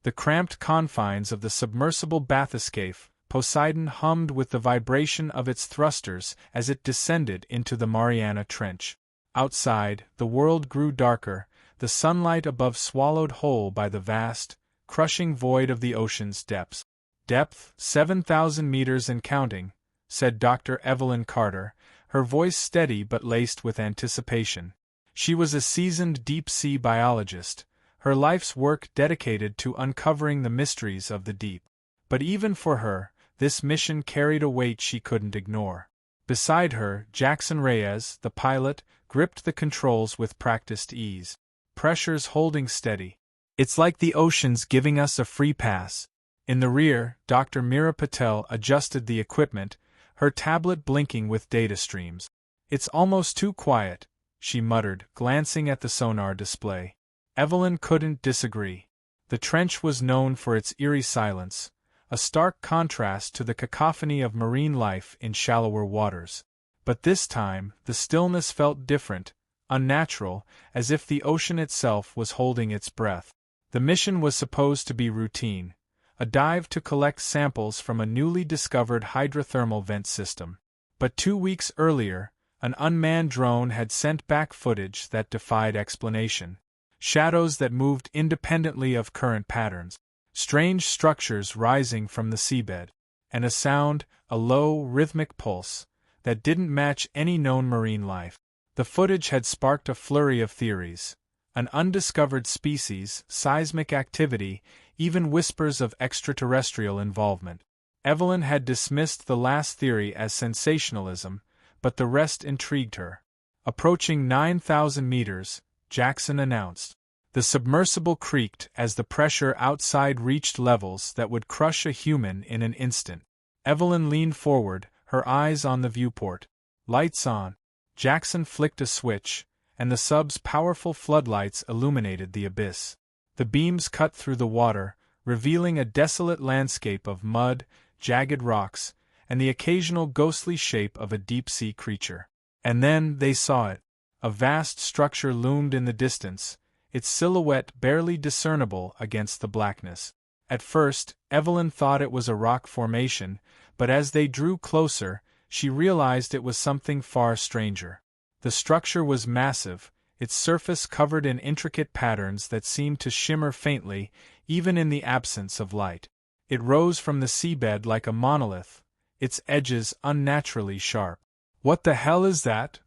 The cramped confines of the submersible bathyscaphe, Poseidon hummed with the vibration of its thrusters as it descended into the Mariana Trench. Outside, the world grew darker, the sunlight above swallowed whole by the vast, crushing void of the ocean's depths. Depth, 7,000 meters and counting, said Dr. Evelyn Carter, her voice steady but laced with anticipation. She was a seasoned deep-sea biologist, her life's work dedicated to uncovering the mysteries of the deep. But even for her, this mission carried a weight she couldn't ignore. Beside her, Jackson Reyes, the pilot, gripped the controls with practiced ease. Pressures holding steady. It's like the ocean's giving us a free pass. In the rear, Dr. Meera Patel adjusted the equipment, her tablet blinking with data streams. It's almost too quiet, she muttered, glancing at the sonar display. Evelyn couldn't disagree. The trench was known for its eerie silence, a stark contrast to the cacophony of marine life in shallower waters. But this time, the stillness felt different, unnatural, as if the ocean itself was holding its breath. The mission was supposed to be routine, a dive to collect samples from a newly discovered hydrothermal vent system. But 2 weeks earlier, an unmanned drone had sent back footage that defied explanation. Shadows that moved independently of current patterns, strange structures rising from the seabed, and a sound, a low, rhythmic pulse, that didn't match any known marine life. The footage had sparked a flurry of theories. An undiscovered species, seismic activity, even whispers of extraterrestrial involvement. Evelyn had dismissed the last theory as sensationalism, but the rest intrigued her. Approaching 9,000 meters, Jackson announced. The submersible creaked as the pressure outside reached levels that would crush a human in an instant. Evelyn leaned forward, her eyes on the viewport. Lights on. Jackson flicked a switch, and the sub's powerful floodlights illuminated the abyss. The beams cut through the water, revealing a desolate landscape of mud, jagged rocks, and the occasional ghostly shape of a deep-sea creature. And then they saw it. A vast structure loomed in the distance, its silhouette barely discernible against the blackness. At first, Evelyn thought it was a rock formation, but as they drew closer, she realized it was something far stranger. The structure was massive, its surface covered in intricate patterns that seemed to shimmer faintly, even in the absence of light. It rose from the seabed like a monolith, its edges unnaturally sharp. "What the hell is that?"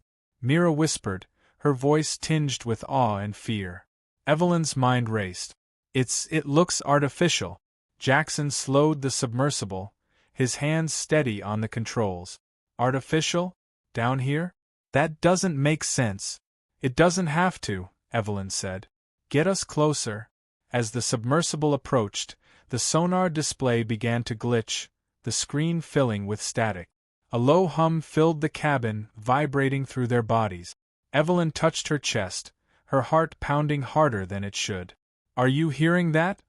Meera whispered, her voice tinged with awe and fear. Evelyn's mind raced. It looks artificial." Jackson slowed the submersible, his hands steady on the controls. "Artificial? Down here? That doesn't make sense." "It doesn't have to," Evelyn said. "Get us closer." As the submersible approached, the sonar display began to glitch, the screen filling with static. A low hum filled the cabin, vibrating through their bodies. Evelyn touched her chest, her heart pounding harder than it should. "Are you hearing that?"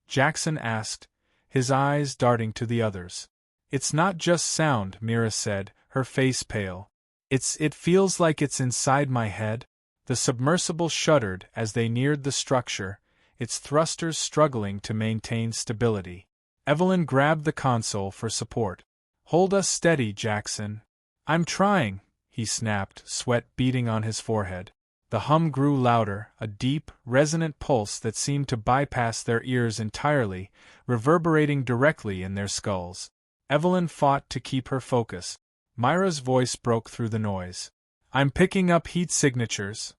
Jackson asked, his eyes darting to the others. "It's not just sound," Meera said, her face pale. It feels like it's inside my head." The submersible shuddered as they neared the structure, its thrusters struggling to maintain stability. Evelyn grabbed the console for support. "Hold us steady, Jackson." "I'm trying," he snapped, sweat beading on his forehead. The hum grew louder, a deep, resonant pulse that seemed to bypass their ears entirely, reverberating directly in their skulls. Evelyn fought to keep her focus. Myra's voice broke through the noise. "I'm picking up heat signatures."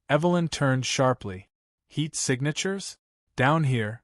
Evelyn turned sharply. "Heat signatures? Down here?"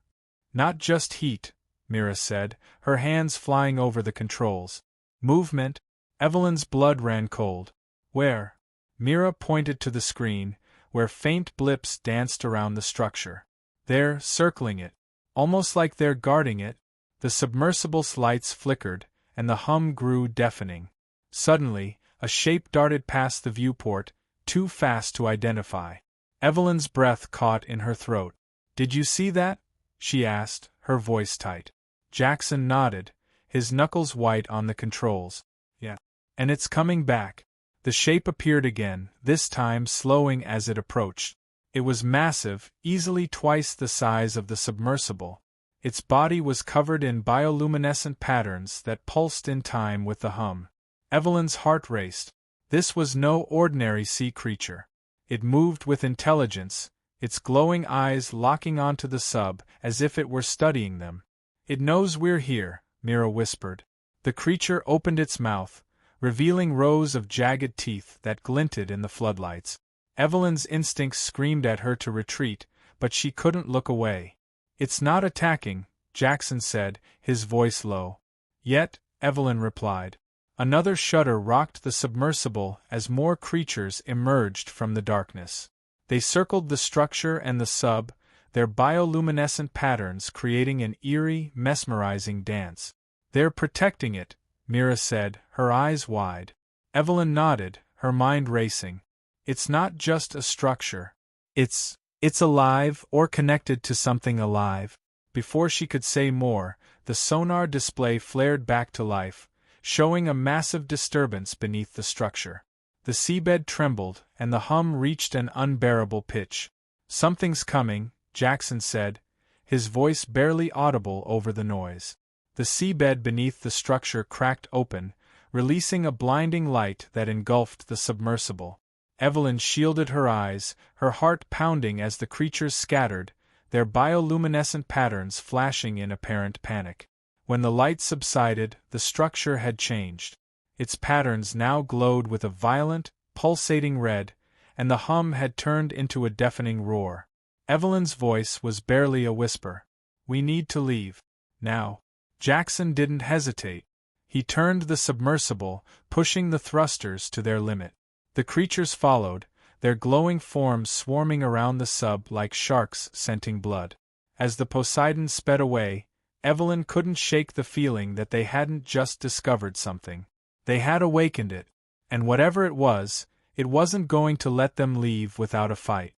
"Not just heat," Meera said, her hands flying over the controls. "Movement." Evelyn's blood ran cold. "Where?" Meera pointed to the screen, where faint blips danced around the structure. "They're circling it. Almost like they're guarding it." The submersible's lights flickered, and the hum grew deafening. Suddenly, a shape darted past the viewport, too fast to identify. Evelyn's breath caught in her throat. "Did you see that?" she asked, her voice tight. Jackson nodded, his knuckles white on the controls. "Yeah. And it's coming back." The shape appeared again, this time slowing as it approached. It was massive, easily twice the size of the submersible. Its body was covered in bioluminescent patterns that pulsed in time with the hum. Evelyn's heart raced. This was no ordinary sea creature. It moved with intelligence, its glowing eyes locking onto the sub as if it were studying them. "It knows we're here," Mira whispered. The creature opened its mouth, revealing rows of jagged teeth that glinted in the floodlights. Evelyn's instincts screamed at her to retreat, but she couldn't look away. "It's not attacking," Jackson said, his voice low. "Yet," Evelyn replied. Another shudder rocked the submersible as more creatures emerged from the darkness. They circled the structure and the sub, their bioluminescent patterns creating an eerie, mesmerizing dance. "They're protecting it," Mira said, her eyes wide. Evelyn nodded, her mind racing. "It's not just a structure. It's alive or connected to something alive." Before she could say more, the sonar display flared back to life, showing a massive disturbance beneath the structure. The seabed trembled, and the hum reached an unbearable pitch. "Something's coming," Jackson said, his voice barely audible over the noise. The seabed beneath the structure cracked open, releasing a blinding light that engulfed the submersible. Evelyn shielded her eyes, her heart pounding as the creatures scattered, their bioluminescent patterns flashing in apparent panic. When the light subsided, the structure had changed. Its patterns now glowed with a violent, pulsating red, and the hum had turned into a deafening roar. Evelyn's voice was barely a whisper. "We need to leave. Now." Jackson didn't hesitate. He turned the submersible, pushing the thrusters to their limit. The creatures followed, their glowing forms swarming around the sub like sharks scenting blood. As the Poseidon sped away, Evelyn couldn't shake the feeling that they hadn't just discovered something. They had awakened it, and whatever it wasn't going to let them leave without a fight.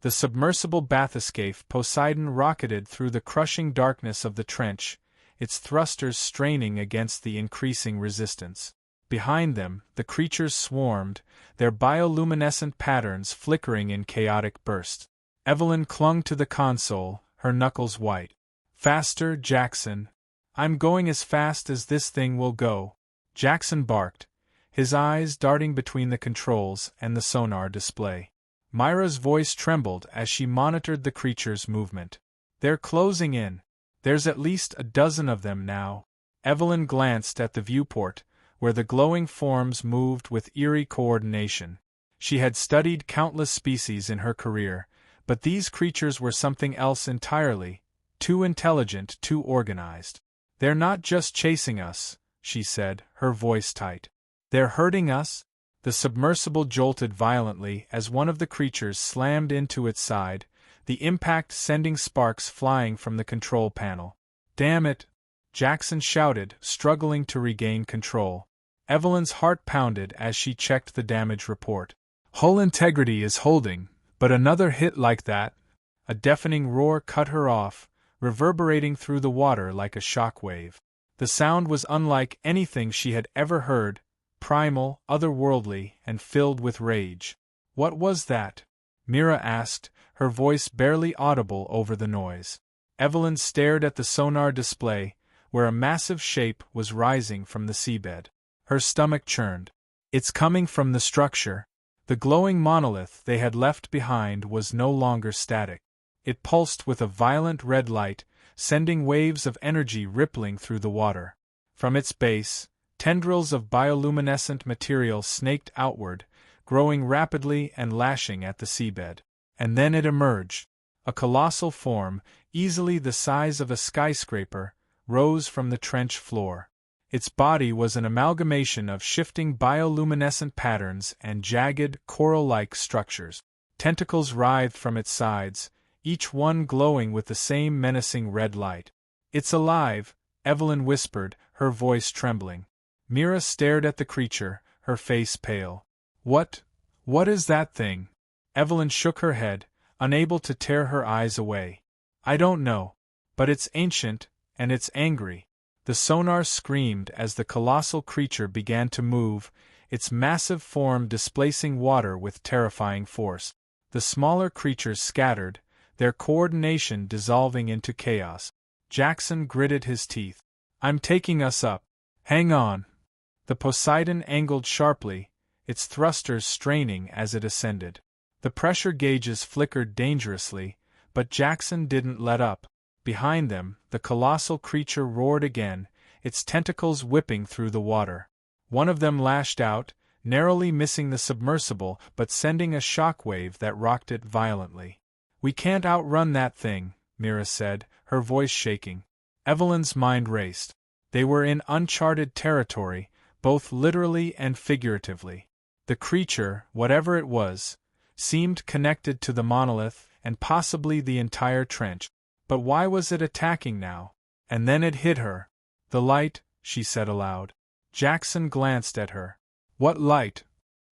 The submersible bathyscaphe Poseidon rocketed through the crushing darkness of the trench, its thrusters straining against the increasing resistance. Behind them, the creatures swarmed, their bioluminescent patterns flickering in chaotic bursts. Evelyn clung to the console, her knuckles white. "Faster, Jackson. I'm going as fast as this thing will go," Jackson barked, his eyes darting between the controls and the sonar display. Myra's voice trembled as she monitored the creature's movement. "They're closing in. There's at least a dozen of them now." Evelyn glanced at the viewport, where the glowing forms moved with eerie coordination. She had studied countless species in her career, but these creatures were something else entirely, too intelligent, too organized. "They're not just chasing us," she said, her voice tight. "They're hurting us?" The submersible jolted violently as one of the creatures slammed into its side, the impact sending sparks flying from the control panel. "Damn it!" Jackson shouted, struggling to regain control. Evelyn's heart pounded as she checked the damage report. "Hull integrity is holding, but another hit like that—" A deafening roar cut her off, reverberating through the water like a shock wave. The sound was unlike anything she had ever heard, primal, otherworldly, and filled with rage. "What was that?" Mira asked, her voice barely audible over the noise. Evelyn stared at the sonar display, where a massive shape was rising from the seabed. Her stomach churned. "It's coming from the structure." The glowing monolith they had left behind was no longer static. It pulsed with a violent red light, sending waves of energy rippling through the water. From its base, tendrils of bioluminescent material snaked outward, growing rapidly and lashing at the seabed. And then it emerged. A colossal form, easily the size of a skyscraper, rose from the trench floor. Its body was an amalgamation of shifting bioluminescent patterns and jagged, coral-like structures. Tentacles writhed from its sides, each one glowing with the same menacing red light. "It's alive," Evelyn whispered, her voice trembling. Mira stared at the creature, her face pale. What is that thing?" Evelyn shook her head, unable to tear her eyes away. "I don't know. But it's ancient, and it's angry." The sonar screamed as the colossal creature began to move, its massive form displacing water with terrifying force. The smaller creatures scattered, their coordination dissolving into chaos. Jackson gritted his teeth. I'm taking us up. Hang on. The Poseidon angled sharply, its thrusters straining as it ascended. The pressure gauges flickered dangerously, but Jackson didn't let up. Behind them, the colossal creature roared again, its tentacles whipping through the water. One of them lashed out, narrowly missing the submersible but sending a shockwave that rocked it violently. We can't outrun that thing, Mira said, her voice shaking. Evelyn's mind raced. They were in uncharted territory, both literally and figuratively. The creature, whatever it was, seemed connected to the monolith and possibly the entire trench. But why was it attacking now? And then it hit her. The light, she said aloud. Jackson glanced at her. What light?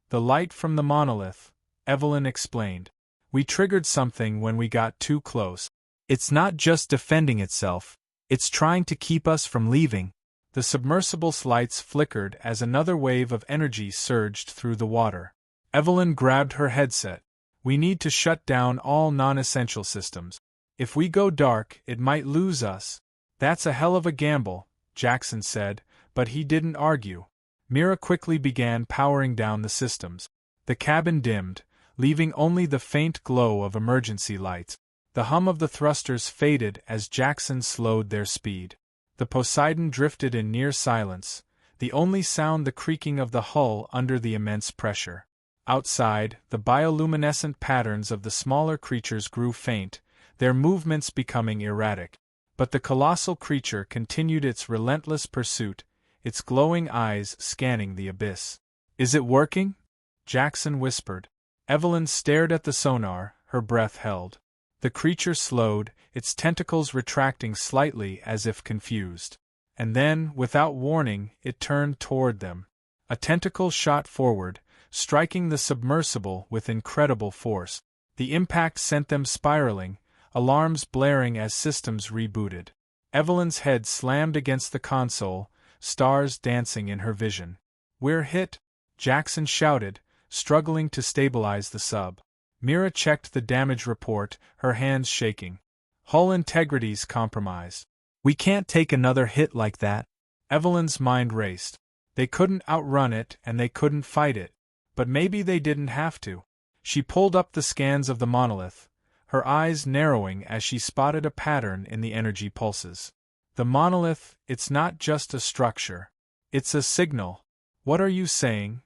The light from the monolith, Evelyn explained. We triggered something when we got too close. It's not just defending itself, it's trying to keep us from leaving. The submersible's lights flickered as another wave of energy surged through the water. Evelyn grabbed her headset. We need to shut down all non-essential systems. If we go dark, it might lose us. That's a hell of a gamble, Jackson said, but he didn't argue. Mira quickly began powering down the systems. The cabin dimmed, leaving only the faint glow of emergency lights. The hum of the thrusters faded as Jackson slowed their speed. The Poseidon drifted in near silence, the only sound the creaking of the hull under the immense pressure. Outside, the bioluminescent patterns of the smaller creatures grew faint, their movements becoming erratic. But the colossal creature continued its relentless pursuit, its glowing eyes scanning the abyss. Is it working? Jackson whispered. Evelyn stared at the sonar, her breath held. The creature slowed, its tentacles retracting slightly as if confused. And then, without warning, it turned toward them. A tentacle shot forward, striking the submersible with incredible force. The impact sent them spiraling, alarms blaring as systems rebooted. Evelyn's head slammed against the console, stars dancing in her vision. We're hit, Jackson shouted, struggling to stabilize the sub. Mira checked the damage report, her hands shaking. Hull integrity's compromised. We can't take another hit like that. Evelyn's mind raced. They couldn't outrun it and they couldn't fight it. But maybe they didn't have to. She pulled up the scans of the monolith, her eyes narrowing as she spotted a pattern in the energy pulses. The monolith, it's not just a structure. It's a signal. What are you saying?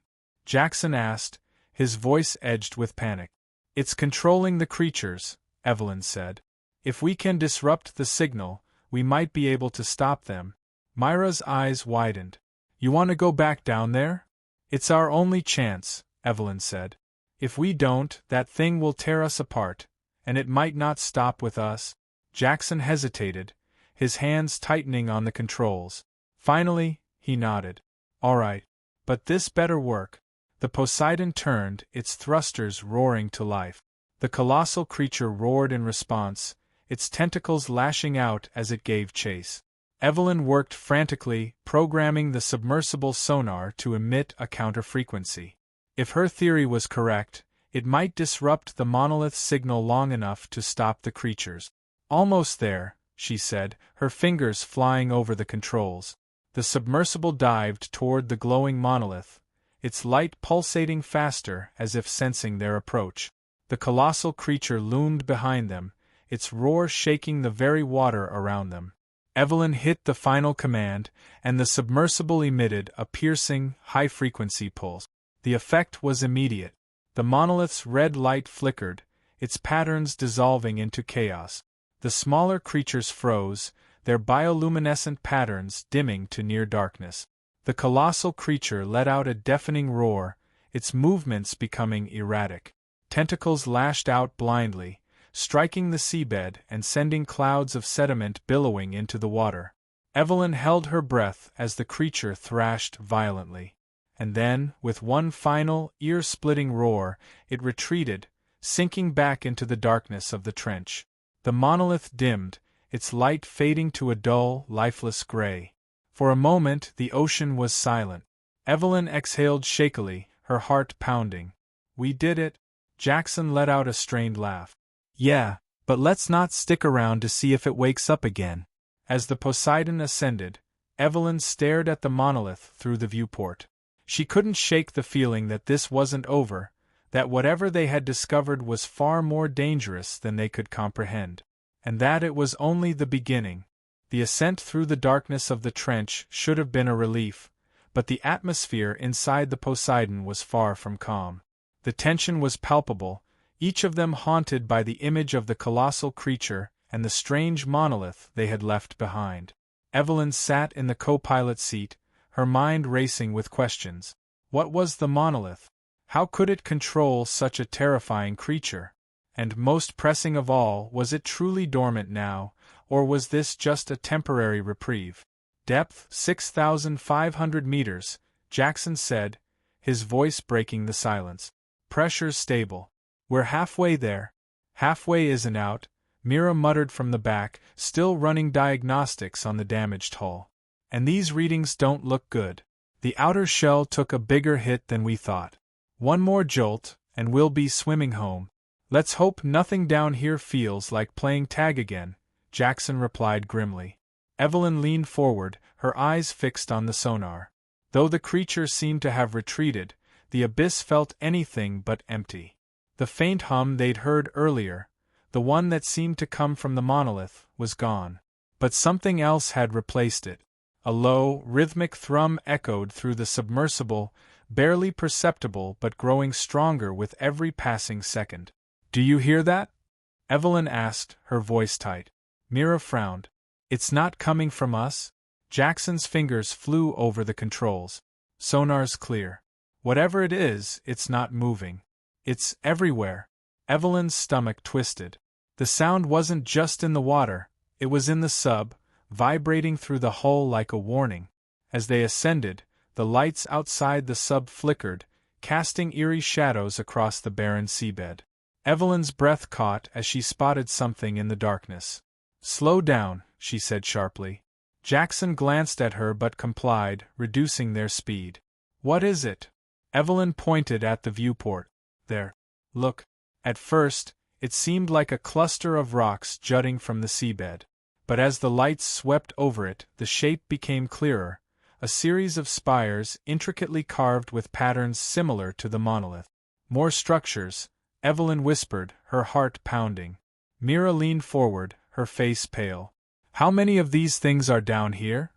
Jackson asked, his voice edged with panic. It's controlling the creatures, Evelyn said. If we can disrupt the signal, we might be able to stop them. Myra's eyes widened. You want to go back down there? It's our only chance, Evelyn said. If we don't, that thing will tear us apart, and it might not stop with us. Jackson hesitated, his hands tightening on the controls. Finally, he nodded. All right. But this better work. The Poseidon turned, its thrusters roaring to life. The colossal creature roared in response, its tentacles lashing out as it gave chase. Evelyn worked frantically, programming the submersible sonar to emit a counter-frequency. If her theory was correct, it might disrupt the monolith's signal long enough to stop the creatures. Almost there, she said, her fingers flying over the controls. The submersible dived toward the glowing monolith, its light pulsating faster as if sensing their approach. The colossal creature loomed behind them, its roar shaking the very water around them. Evelyn hit the final command, and the submersible emitted a piercing, high-frequency pulse. The effect was immediate. The monolith's red light flickered, its patterns dissolving into chaos. The smaller creatures froze, their bioluminescent patterns dimming to near darkness. The colossal creature let out a deafening roar, its movements becoming erratic. Tentacles lashed out blindly, striking the seabed and sending clouds of sediment billowing into the water. Evelyn held her breath as the creature thrashed violently. And then, with one final, ear-splitting roar, it retreated, sinking back into the darkness of the trench. The monolith dimmed, its light fading to a dull, lifeless gray. For a moment the ocean was silent. Evelyn exhaled shakily, her heart pounding. We did it. Jackson let out a strained laugh. Yeah, but let's not stick around to see if it wakes up again. As the Poseidon ascended, Evelyn stared at the monolith through the viewport. She couldn't shake the feeling that this wasn't over, that whatever they had discovered was far more dangerous than they could comprehend. And that it was only the beginning. The ascent through the darkness of the trench should have been a relief, but the atmosphere inside the Poseidon was far from calm. The tension was palpable, each of them haunted by the image of the colossal creature and the strange monolith they had left behind. Evelyn sat in the co-pilot seat, her mind racing with questions. What was the monolith? How could it control such a terrifying creature? And most pressing of all, was it truly dormant now, or was this just a temporary reprieve? Depth 6,500 meters, Jackson said, his voice breaking the silence. Pressure's stable. We're halfway there. Halfway isn't out, Mira muttered from the back, still running diagnostics on the damaged hull. And these readings don't look good. The outer shell took a bigger hit than we thought. One more jolt, and we'll be swimming home. Let's hope nothing down here feels like playing tag again, Jackson replied grimly. Evelyn leaned forward, her eyes fixed on the sonar. Though the creature seemed to have retreated, the abyss felt anything but empty. The faint hum they'd heard earlier, the one that seemed to come from the monolith, was gone. But something else had replaced it. A low, rhythmic thrum echoed through the submersible, barely perceptible but growing stronger with every passing second. "Do you hear that?" Evelyn asked, her voice tight. Mira frowned. "It's not coming from us?" Jackson's fingers flew over the controls. "Sonar's clear. Whatever it is, it's not moving. It's everywhere." Evelyn's stomach twisted. The sound wasn't just in the water, it was in the sub, vibrating through the hull like a warning. As they ascended, the lights outside the sub flickered, casting eerie shadows across the barren seabed. Evelyn's breath caught as she spotted something in the darkness. "Slow down," she said sharply. Jackson glanced at her but complied, reducing their speed. "What is it?" Evelyn pointed at the viewport. "There. Look." At first, it seemed like a cluster of rocks jutting from the seabed. But as the lights swept over it, the shape became clearer, a series of spires intricately carved with patterns similar to the monolith. "More structures," Evelyn whispered, her heart pounding. Mira leaned forward, her face pale. "How many of these things are down here?"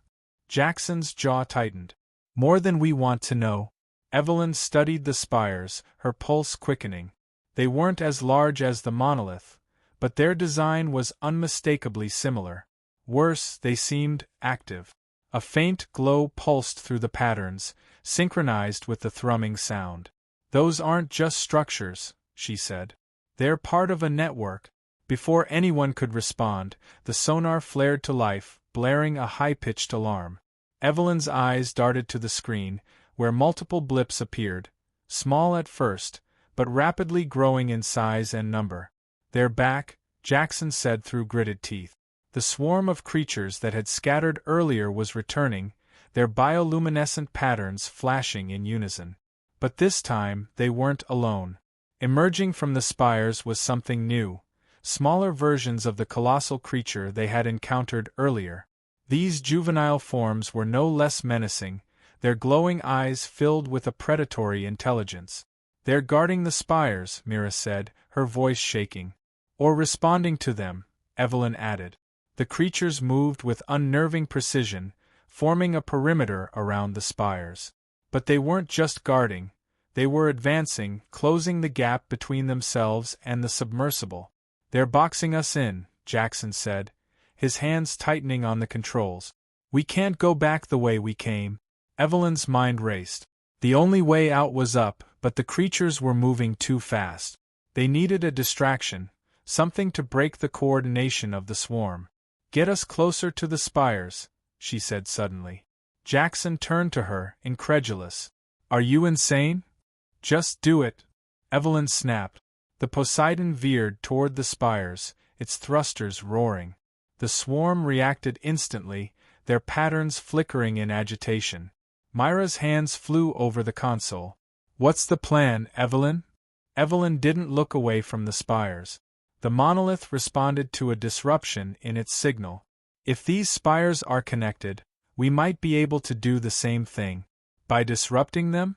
Jackson's jaw tightened. "More than we want to know." Evelyn studied the spires, her pulse quickening. They weren't as large as the monolith, but their design was unmistakably similar. Worse, they seemed active. A faint glow pulsed through the patterns, synchronized with the thrumming sound. "Those aren't just structures," she said. "They're part of a network." Before anyone could respond, the sonar flared to life, blaring a high-pitched alarm. Evelyn's eyes darted to the screen, where multiple blips appeared, small at first, but rapidly growing in size and number. "They're back," Jackson said through gritted teeth. The swarm of creatures that had scattered earlier was returning, their bioluminescent patterns flashing in unison. But this time, they weren't alone. Emerging from the spires was something new, smaller versions of the colossal creature they had encountered earlier. These juvenile forms were no less menacing, their glowing eyes filled with a predatory intelligence. "They're guarding the spires," Mira said, her voice shaking. "Or responding to them," Evelyn added. The creatures moved with unnerving precision, forming a perimeter around the spires. But they weren't just guarding, they were advancing, closing the gap between themselves and the submersible. "They're boxing us in," Jackson said, his hands tightening on the controls. "We can't go back the way we came." Evelyn's mind raced. The only way out was up, but the creatures were moving too fast. They needed a distraction, something to break the coordination of the swarm. "Get us closer to the spires," she said suddenly. Jackson turned to her, incredulous. "Are you insane?" "Just do it," Evelyn snapped. The Poseidon veered toward the spires, its thrusters roaring. The swarm reacted instantly, their patterns flickering in agitation. Myra's hands flew over the console. "What's the plan, Evelyn?" Evelyn didn't look away from the spires. The monolith responded to a disruption in its signal. If these spires are connected, we might be able to do the same thing. By disrupting them?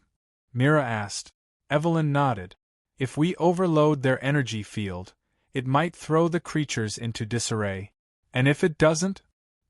Mira asked. Evelyn nodded. If we overload their energy field, it might throw the creatures into disarray. And if it doesn't?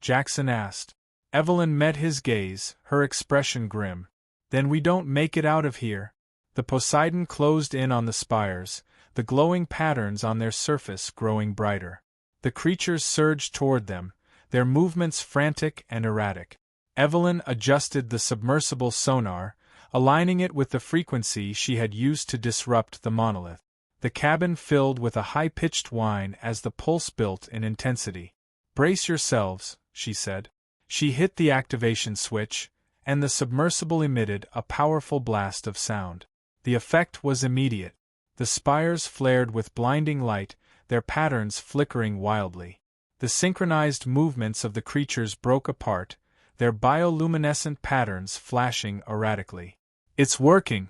Jackson asked. Evelyn met his gaze, her expression grim. Then we don't make it out of here. The Poseidon closed in on the spires, the glowing patterns on their surface growing brighter. The creatures surged toward them, their movements frantic and erratic. Evelyn adjusted the submersible sonar, aligning it with the frequency she had used to disrupt the monolith. The cabin filled with a high-pitched whine as the pulse built in intensity. "Brace yourselves," she said. She hit the activation switch, and the submersible emitted a powerful blast of sound. The effect was immediate. The spires flared with blinding light, their patterns flickering wildly. The synchronized movements of the creatures broke apart, their bioluminescent patterns flashing erratically. "It's working!"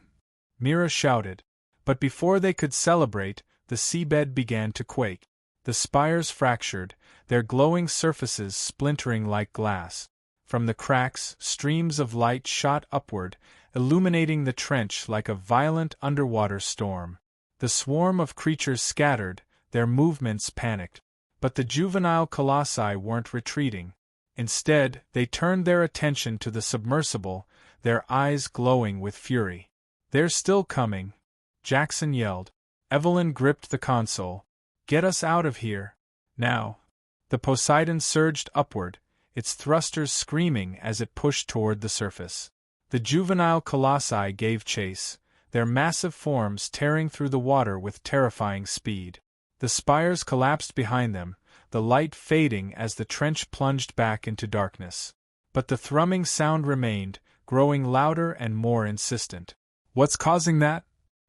Mira shouted. But before they could celebrate, the seabed began to quake. The spires fractured, their glowing surfaces splintering like glass. From the cracks, streams of light shot upward, illuminating the trench like a violent underwater storm. The swarm of creatures scattered, their movements panicked. But the juvenile colossi weren't retreating. Instead, they turned their attention to the submersible, their eyes glowing with fury. "They're still coming," Jackson yelled. Evelyn gripped the console. "Get us out of here. Now." The Poseidon surged upward, its thrusters screaming as it pushed toward the surface. The juvenile colossi gave chase, their massive forms tearing through the water with terrifying speed. The spires collapsed behind them, the light fading as the trench plunged back into darkness. But the thrumming sound remained, growing louder and more insistent. "What's causing that?"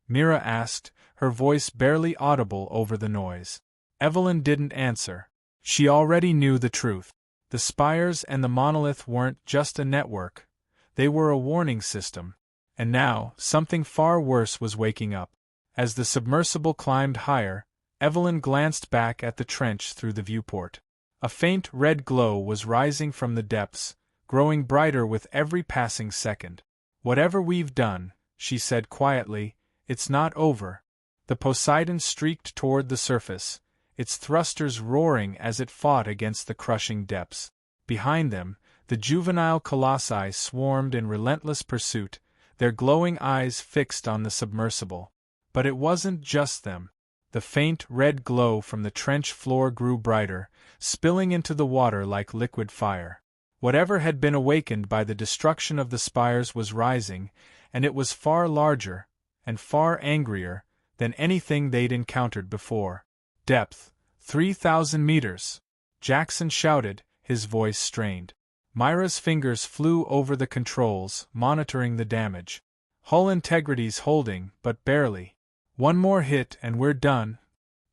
Mira asked, her voice barely audible over the noise. Evelyn didn't answer. She already knew the truth. The spires and the monolith weren't just a network. They were a warning system. And now, something far worse was waking up. As the submersible climbed higher, Evelyn glanced back at the trench through the viewport. A faint red glow was rising from the depths, growing brighter with every passing second. "Whatever we've done," she said quietly, "it's not over." The Poseidon streaked toward the surface, its thrusters roaring as it fought against the crushing depths. Behind them, the juvenile colossi swarmed in relentless pursuit, their glowing eyes fixed on the submersible. But it wasn't just them. The faint red glow from the trench floor grew brighter, spilling into the water like liquid fire. Whatever had been awakened by the destruction of the spires was rising, and it was far larger, and far angrier, than anything they'd encountered before. "Depth, 3,000 meters!" Jackson shouted, his voice strained. Myra's fingers flew over the controls, monitoring the damage. "Hull integrity's holding, but barely. One more hit and we're done."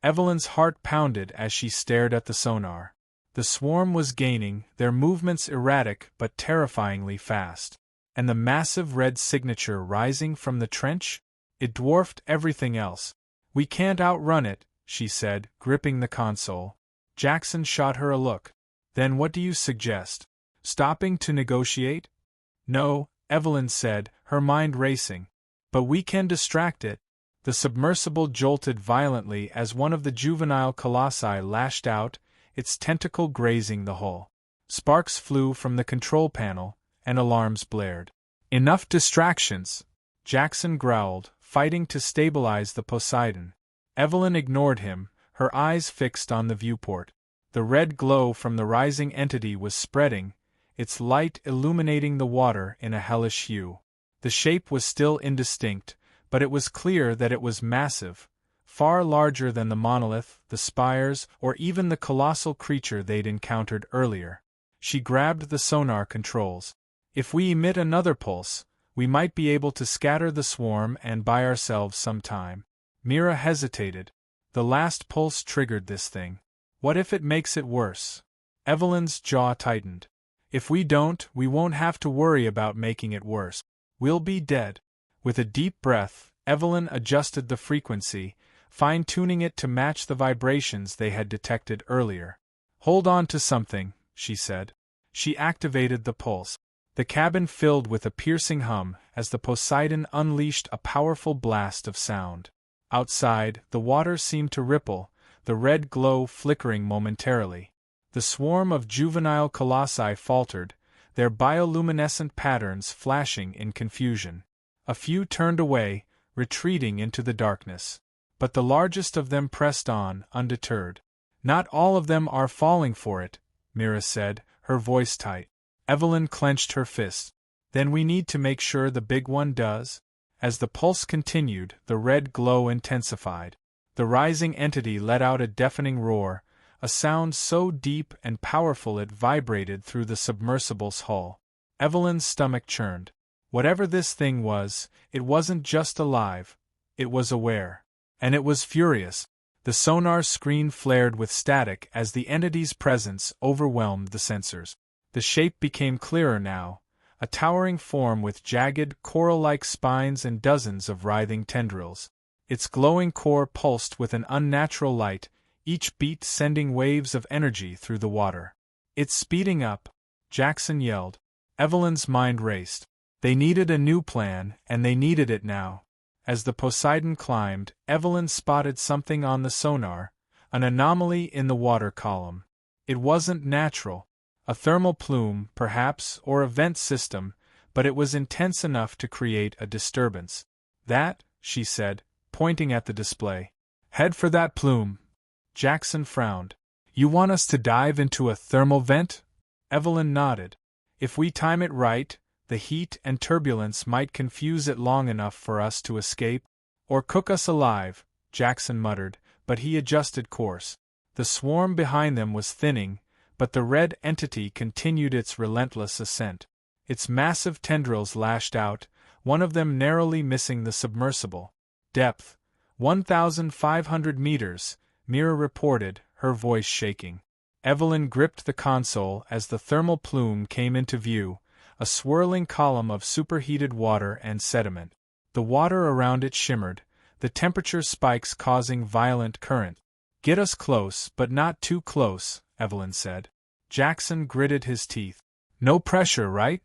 Evelyn's heart pounded as she stared at the sonar. The swarm was gaining, their movements erratic but terrifyingly fast. And the massive red signature rising from the trench? It dwarfed everything else. "We can't outrun it," she said, gripping the console. Jackson shot her a look. "Then what do you suggest? Stopping to negotiate?" "No," Evelyn said, her mind racing. "But we can distract it." The submersible jolted violently as one of the juvenile colossi lashed out, its tentacle grazing the hull. Sparks flew from the control panel, and alarms blared. "Enough distractions!" Jackson growled, fighting to stabilize the Poseidon. Evelyn ignored him, her eyes fixed on the viewport. The red glow from the rising entity was spreading, its light illuminating the water in a hellish hue. The shape was still indistinct, but it was clear that it was massive, far larger than the monolith, the spires, or even the colossal creature they'd encountered earlier. She grabbed the sonar controls. "If we emit another pulse, we might be able to scatter the swarm and buy ourselves some time." Mira hesitated. The last pulse triggered this thing. What if it makes it worse? Evelyn's jaw tightened. "If we don't, we won't have to worry about making it worse. We'll be dead." With a deep breath, Evelyn adjusted the frequency, fine-tuning it to match the vibrations they had detected earlier. "Hold on to something," she said. She activated the pulse. The cabin filled with a piercing hum as the Poseidon unleashed a powerful blast of sound. Outside, the water seemed to ripple, the red glow flickering momentarily. The swarm of juvenile colossi faltered, their bioluminescent patterns flashing in confusion. A few turned away, retreating into the darkness. But the largest of them pressed on, undeterred. "Not all of them are falling for it," Mira said, her voice tight. Evelyn clenched her fist. "Then we need to make sure the big one does?" As the pulse continued, the red glow intensified. The rising entity let out a deafening roar, a sound so deep and powerful it vibrated through the submersible's hull. Evelyn's stomach churned. Whatever this thing was, it wasn't just alive, it was aware. And it was furious. The sonar screen flared with static as the entity's presence overwhelmed the sensors. The shape became clearer now, a towering form with jagged, coral-like spines and dozens of writhing tendrils. Its glowing core pulsed with an unnatural light, each beat sending waves of energy through the water. "It's speeding up," Jackson yelled. Evelyn's mind raced. They needed a new plan, and they needed it now. As the Poseidon climbed, Evelyn spotted something on the sonar, an anomaly in the water column. It wasn't natural. A thermal plume, perhaps, or a vent system, but it was intense enough to create a disturbance. "That," she said, pointing at the display. "Head for that plume." Jackson frowned. "You want us to dive into a thermal vent?" Evelyn nodded. "If we time it right, the heat and turbulence might confuse it long enough for us to escape. Or cook us alive," Jackson muttered, but he adjusted course. The swarm behind them was thinning, but the red entity continued its relentless ascent. Its massive tendrils lashed out, one of them narrowly missing the submersible. "Depth: 1,500 meters, Mira reported, her voice shaking. Evelyn gripped the console as the thermal plume came into view, a swirling column of superheated water and sediment. The water around it shimmered, the temperature spikes causing violent current. "Get us close, but not too close," Evelyn said. Jackson gritted his teeth. "No pressure, right?"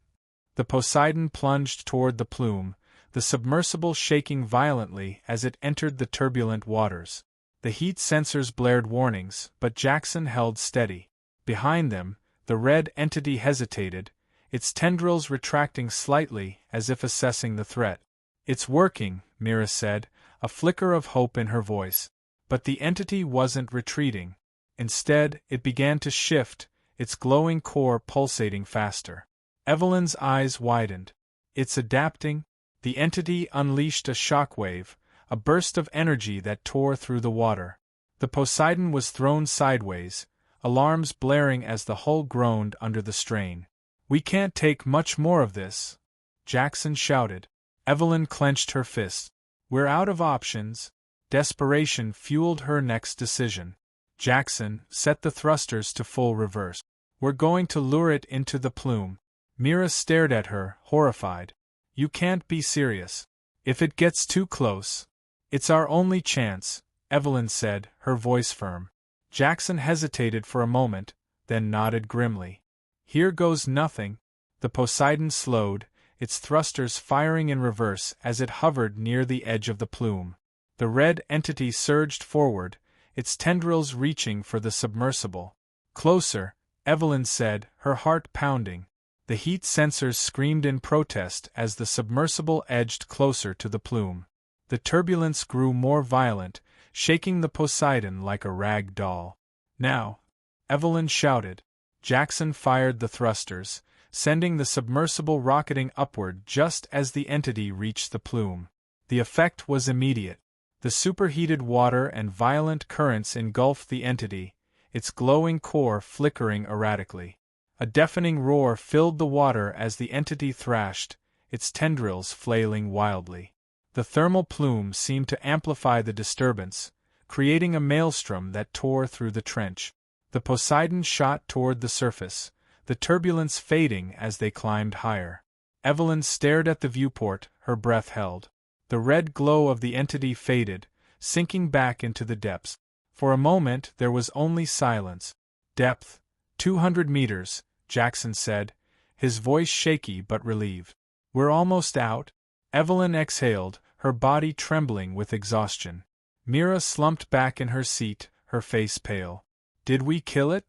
The Poseidon plunged toward the plume, the submersible shaking violently as it entered the turbulent waters. The heat sensors blared warnings, but Jackson held steady. Behind them, the red entity hesitated, its tendrils retracting slightly as if assessing the threat. "It's working," Mira said, a flicker of hope in her voice. But the entity wasn't retreating. Instead, it began to shift, its glowing core pulsating faster. Evelyn's eyes widened. "It's adapting?" The entity unleashed a shockwave, a burst of energy that tore through the water. The Poseidon was thrown sideways, alarms blaring as the hull groaned under the strain. "We can't take much more of this," Jackson shouted. Evelyn clenched her fist. "We're out of options." Desperation fueled her next decision. Jackson set the thrusters to full reverse. "We're going to lure it into the plume." Mira stared at her, horrified. "You can't be serious. If it gets too close..." "It's our only chance," Evelyn said, her voice firm. Jackson hesitated for a moment, then nodded grimly. "Here goes nothing." The Poseidon slowed, its thrusters firing in reverse as it hovered near the edge of the plume. The red entity surged forward, its tendrils reaching for the submersible. "Closer," Evelyn said, her heart pounding. The heat sensors screamed in protest as the submersible edged closer to the plume. The turbulence grew more violent, shaking the Poseidon like a rag doll. "Now!" Evelyn shouted. Jackson fired the thrusters, sending the submersible rocketing upward just as the entity reached the plume. The effect was immediate. The superheated water and violent currents engulfed the entity, its glowing core flickering erratically. A deafening roar filled the water as the entity thrashed, its tendrils flailing wildly. The thermal plume seemed to amplify the disturbance, creating a maelstrom that tore through the trench. The Poseidon shot toward the surface, the turbulence fading as they climbed higher. Evelyn stared at the viewport, her breath held. The red glow of the entity faded, sinking back into the depths. For a moment there was only silence. "Depth: 200 meters, Jackson said, his voice shaky but relieved. We're almost out? Evelyn exhaled, her body trembling with exhaustion. Mira slumped back in her seat, her face pale. Did we kill it?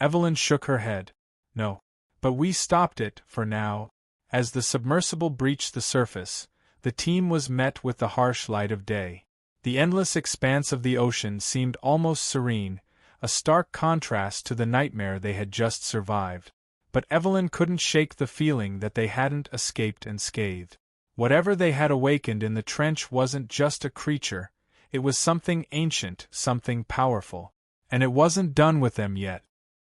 Evelyn shook her head. No. But we stopped it, for now. As the submersible breached the surface, the team was met with the harsh light of day. The endless expanse of the ocean seemed almost serene, a stark contrast to the nightmare they had just survived. But Evelyn couldn't shake the feeling that they hadn't escaped unscathed. Whatever they had awakened in the trench wasn't just a creature, it was something ancient, something powerful. And it wasn't done with them yet.